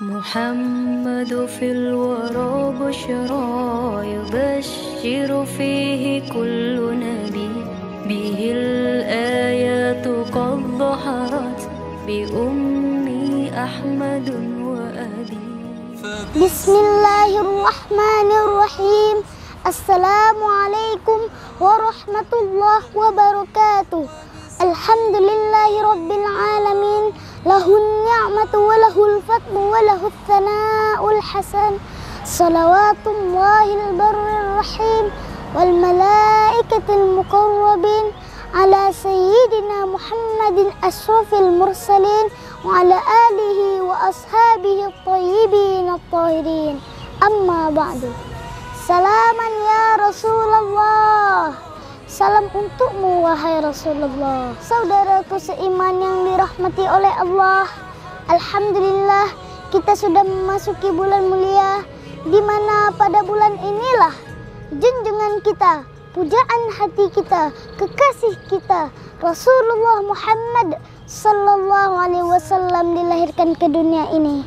محمد في الورى بشرى يبشر فيه كل نبي به الآيات قد ظهرت بأمي أحمد وأبي. بسم الله الرحمن الرحيم. السلام عليكم ورحمة الله وبركاته. الحمد لله رب العالمين، له النعمة وله الفضل وله الثناء الحسن. صلوات الله البر الرحيم والملائكة المقربين على سيدنا محمد أشرف المرسلين وعلى آله وأصحابه الطيبين الطاهرين. أما بعد. Salaman ya Rasulullah. Salam untukmu wahai Rasulullah. Saudaraku seiman yang dirahmati oleh Allah, alhamdulillah kita sudah memasuki bulan mulia, di mana pada bulan inilah junjungan kita, pujaan hati kita, kekasih kita Rasulullah Muhammad sallallahu alaihi wasallam dilahirkan ke dunia ini.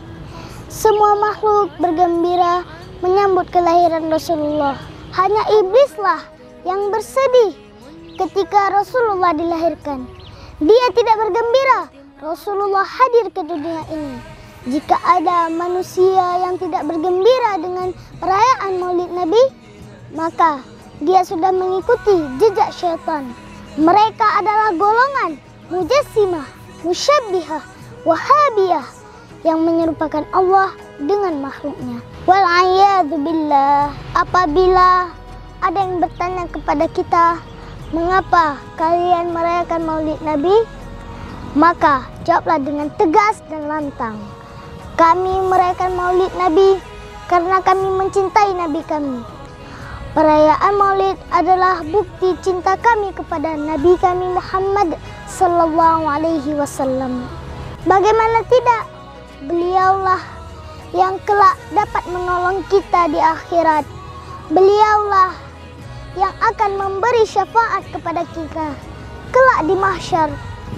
Semua makhluk bergembira menyambut kelahiran Rasulullah. Hanya iblislah yang bersedih ketika Rasulullah dilahirkan. Dia tidak bergembira Rasulullah hadir ke dunia ini. Jika ada manusia yang tidak bergembira dengan perayaan Maulid Nabi, maka dia sudah mengikuti jejak syaitan. Mereka adalah golongan mujassimah, musyabbihah, wahabiyah yang menyerupakan Allah dengan makhluknya. Wal'ayyadzu billah. Apabila ada yang bertanya kepada kita, mengapa kalian merayakan Maulid Nabi? Maka jawablah dengan tegas dan lantang. Kami merayakan Maulid Nabi karena kami mencintai Nabi kami. Perayaan Maulid adalah bukti cinta kami kepada Nabi kami Muhammad sallallahu alaihi wasallam. Bagaimana tidak? Beliaulah yang kelak dapat menolong kita di akhirat. Beliaulah yang akan memberi syafaat kepada kita kelak di mahsyar,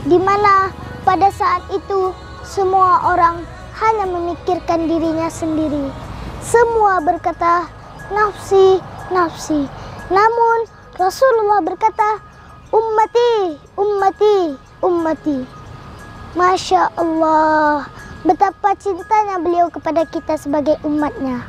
di mana pada saat itu semua orang hanya memikirkan dirinya sendiri. Semua berkata nafsi, nafsi. Namun Rasulullah berkata ummati, ummati, ummati. Masya Allah, betapa cintanya beliau kepada kita sebagai umatnya.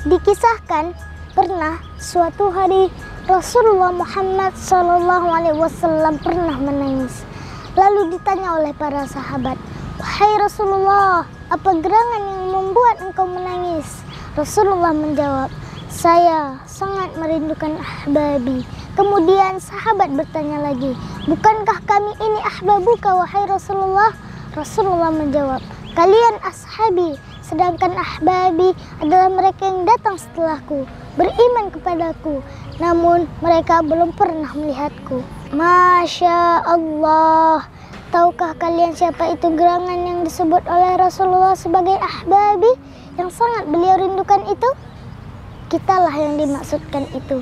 Dikisahkan pernah suatu hari Rasulullah Muhammad SAW pernah menangis. Lalu ditanya oleh para sahabat, "Wahai Rasulullah, apa gerangan yang membuat engkau menangis?" Rasulullah menjawab, "Saya sangat merindukan ahbabi." Kemudian sahabat bertanya lagi, "Bukankah kami ini ahbabuka wahai Rasulullah?" Rasulullah menjawab, "Kalian ashabi, sedangkan ahbabi adalah mereka yang datang setelahku, beriman kepadaku, namun mereka belum pernah melihatku." Masya Allah. Tahukah kalian siapa itu gerangan yang disebut oleh Rasulullah sebagai ahbabi yang sangat beliau rindukan itu? Kitalah yang dimaksudkan itu.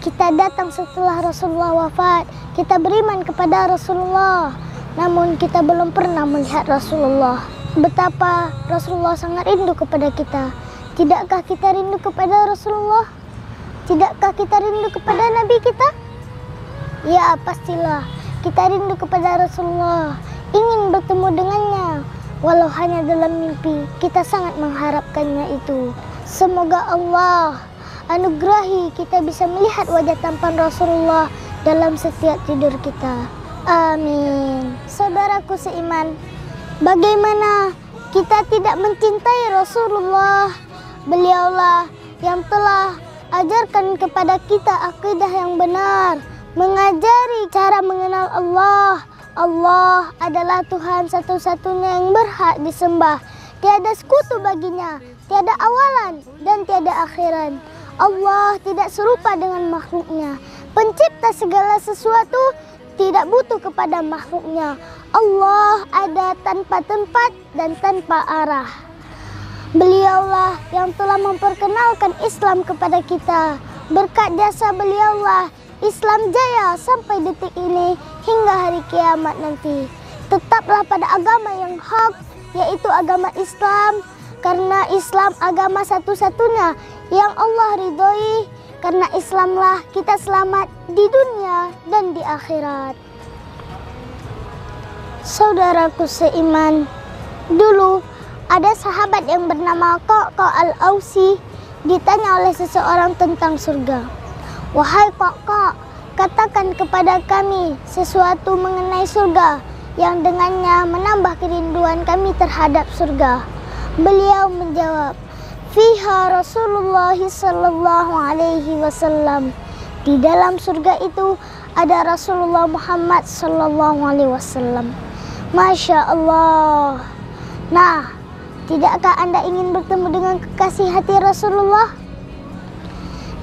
Kita datang setelah Rasulullah wafat, kita beriman kepada Rasulullah, namun kita belum pernah melihat Rasulullah. Betapa Rasulullah sangat rindu kepada kita. Tidakkah kita rindu kepada Rasulullah? Tidakkah kita rindu kepada Nabi kita? Ya, pastilah kita rindu kepada Rasulullah, ingin bertemu dengannya. Walau hanya dalam mimpi, kita sangat mengharapkannya itu. Semoga Allah anugerahi kita bisa melihat wajah tampan Rasulullah dalam setiap tidur kita. Amin. Saudaraku seiman, bagaimana kita tidak mencintai Rasulullah? Beliaulah yang telah ajarkan kepada kita akidah yang benar, mengajari cara mengenal Allah. Allah adalah Tuhan satu-satunya yang berhak disembah. Tiada sekutu baginya, tiada awalan dan tiada akhiran. Allah tidak serupa dengan makhluknya. Pencipta segala sesuatu tidak butuh kepada makhluknya. Allah ada tanpa tempat dan tanpa arah. Beliaulah yang telah memperkenalkan Islam kepada kita. Berkat jasa beliaulah Islam jaya sampai detik ini hingga hari kiamat nanti. Tetaplah pada agama yang hak, yaitu agama Islam. Karena Islam agama satu-satunya yang Allah ridhoi. Karena Islamlah kita selamat di dunia dan di akhirat. Saudaraku seiman, dulu ada sahabat yang bernama Qaqqa al-Ausi ditanya oleh seseorang tentang surga. Wahai Qaqqa, katakan kepada kami sesuatu mengenai surga yang dengannya menambah kerinduan kami terhadap surga. Beliau menjawab, fiha Rasulullah sallallahu alaihi wasallam. Di dalam surga itu ada Rasulullah Muhammad sallallahu alaihi wasallam. Masya Allah. Nah, tidakkah Anda ingin bertemu dengan kekasih hati Rasulullah?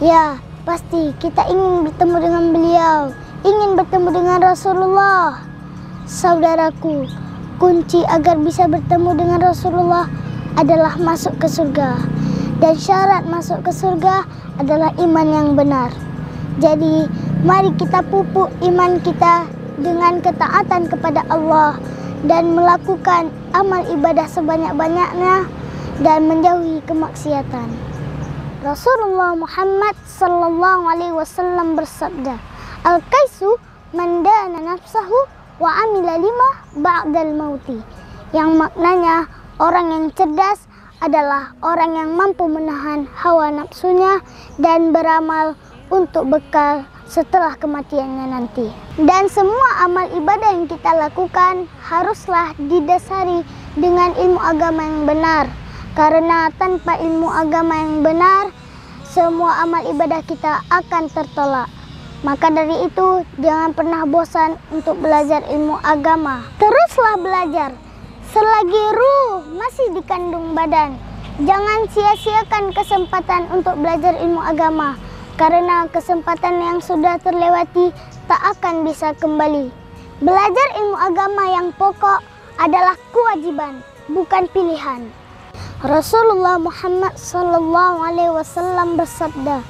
Ya, pasti kita ingin bertemu dengan beliau, ingin bertemu dengan Rasulullah. Saudaraku, kunci agar bisa bertemu dengan Rasulullah adalah masuk ke surga. Dan syarat masuk ke surga adalah iman yang benar. Jadi, mari kita pupuk iman kita dengan ketaatan kepada Allah dan melakukan amal ibadah sebanyak-banyaknya dan menjauhi kemaksiatan. Rasulullah Muhammad sallallahu alaihi wasallam bersabda, "Al-qaisu man dana nafsahu wa amila lima ba'dal mauti." Yang maknanya orang yang cerdas adalah orang yang mampu menahan hawa nafsunya dan beramal untuk bekal setelah kematiannya nanti. Dan semua amal ibadah yang kita lakukan haruslah didasari dengan ilmu agama yang benar. Karena tanpa ilmu agama yang benar, semua amal ibadah kita akan tertolak. Maka dari itu, jangan pernah bosan untuk belajar ilmu agama. Teruslah belajar selagi ruh masih dikandung badan. Jangan sia-siakan kesempatan untuk belajar ilmu agama, karena kesempatan yang sudah terlewati tak akan bisa kembali. Belajar ilmu agama yang pokok adalah kewajiban, bukan pilihan. Rasulullah Muhammad sallallahu alaihi wasallam bersabda,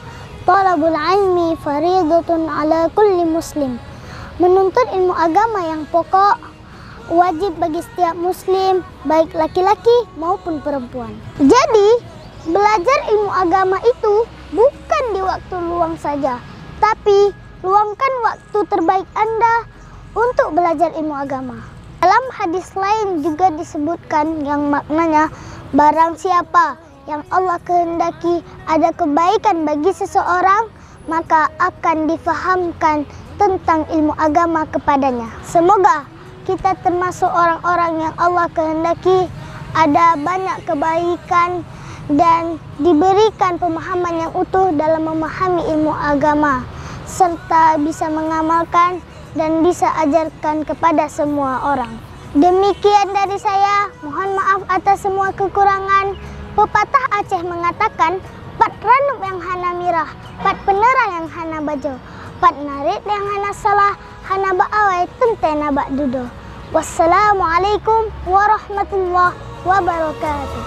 "Talabul ilmi fariidatun ala kulli muslim." Menuntut ilmu agama yang pokok wajib bagi setiap muslim, baik laki-laki maupun perempuan. Jadi, belajar ilmu agama itu bukan di waktu luang saja, tapi luangkan waktu terbaik Anda untuk belajar ilmu agama. Dalam hadis lain juga disebutkan yang maknanya, barang siapa yang Allah kehendaki ada kebaikan bagi seseorang, maka akan difahamkan tentang ilmu agama kepadanya. Semoga kita termasuk orang-orang yang Allah kehendaki ada banyak kebaikan dan diberikan pemahaman yang utuh dalam memahami ilmu agama, serta bisa mengamalkan dan bisa ajarkan kepada semua orang. Demikian dari saya, mohon maaf atas semua kekurangan. Pepatah Aceh mengatakan, "Pat ranup yang hana mirah, pat penera yang hana bajo, pat narit yang hana salah, hana ba'awai tentena bak dudo." Wassalamualaikum warahmatullahi wabarakatuh.